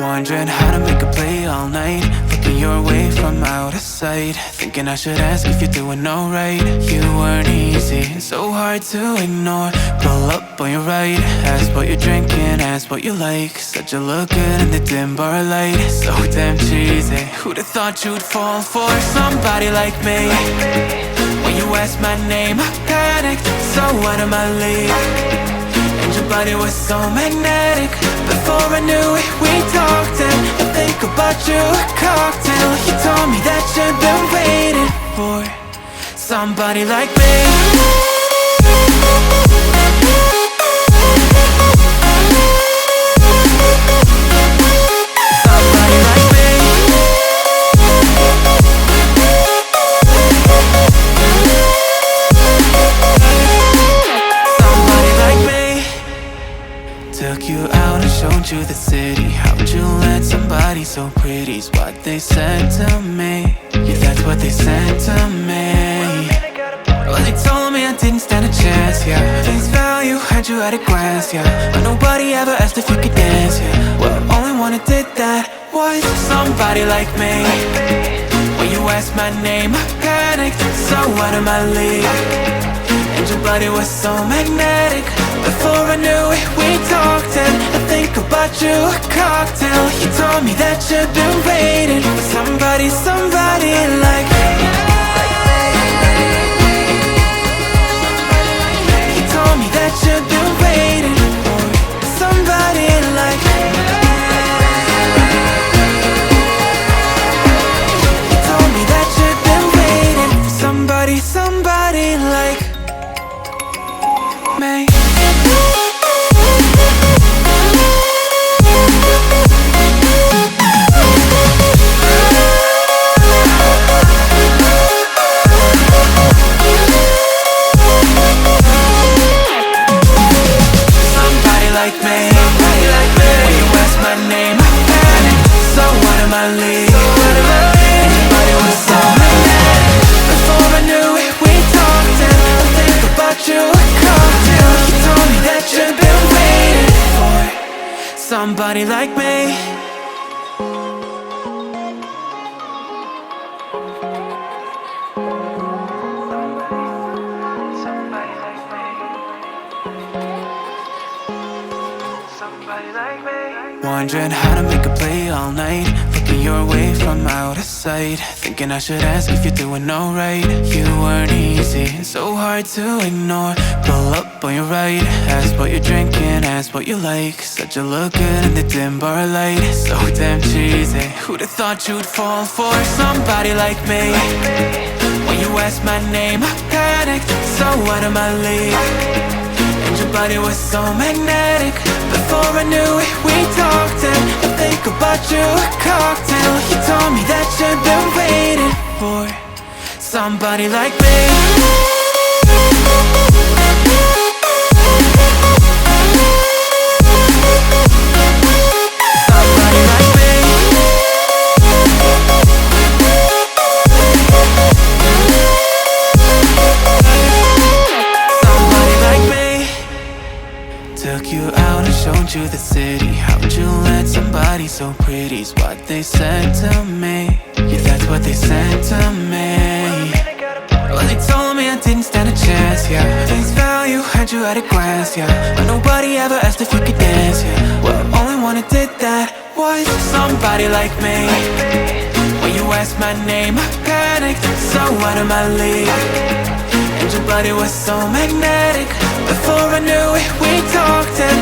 Wondering how to make a play all night, looking your way from out of sight, thinking I should ask if you're doing alright. You weren't easy, so hard to ignore. Pull up on your right, ask what you're drinking, ask what you like. Said you look good in the dim bar light, so damn cheesy. Who'd have thought you'd fall for somebody like me? When you asked my name, I panicked, so out of my league. And your body was so magnetic. Before I knew it, we talked, and I think about you a cocktail. You told me that you've been waiting for somebody like me. Took you out and showed you the city. How'd you let somebody so pretty's what they said to me? Yeah, that's what they said to me. Well, they told me I didn't stand a chance, yeah. Face value, had you at a glance, yeah. But nobody ever asked if you could dance, yeah. Well, only one who did that was somebody like me. When you asked my name, I panicked, so out of my league. And your body was so magnetic. Before I knew it, we talked, and I think about you a cocktail. You told me that you've been waiting for somebody like me. You told me that you've been waiting for somebody like me. You told me that you've been waiting for somebody like me. Somebody like me. Wondering how to make a play all night, looking your way from out of sight, thinking I should ask if you're doing alright. You weren't easy, so hard to ignore. Pull up on your right, ask what you're drinking, ask what you like. Said you look good in the dim bar light, so damn cheesy. Who'd have thought you'd fall for somebody like me? When you asked my name, I panicked, so out of my league. And your body was so magnetic. Before I knew it, we talked, and I think about you a cocktail. You told me that you've been waiting for somebody like me. Took you out and showed you the city. How'd you let somebody so pretty's what they said to me? Yeah, that's what they said to me. Well, they told me I didn't stand a chance, yeah. Face value, had you at a glance, yeah. But nobody ever asked if you could dance, yeah. Well, only one who did that was somebody like me. When you asked my name, I panicked, so out of my league. And your body was so magnetic. Before I knew it, we talked, and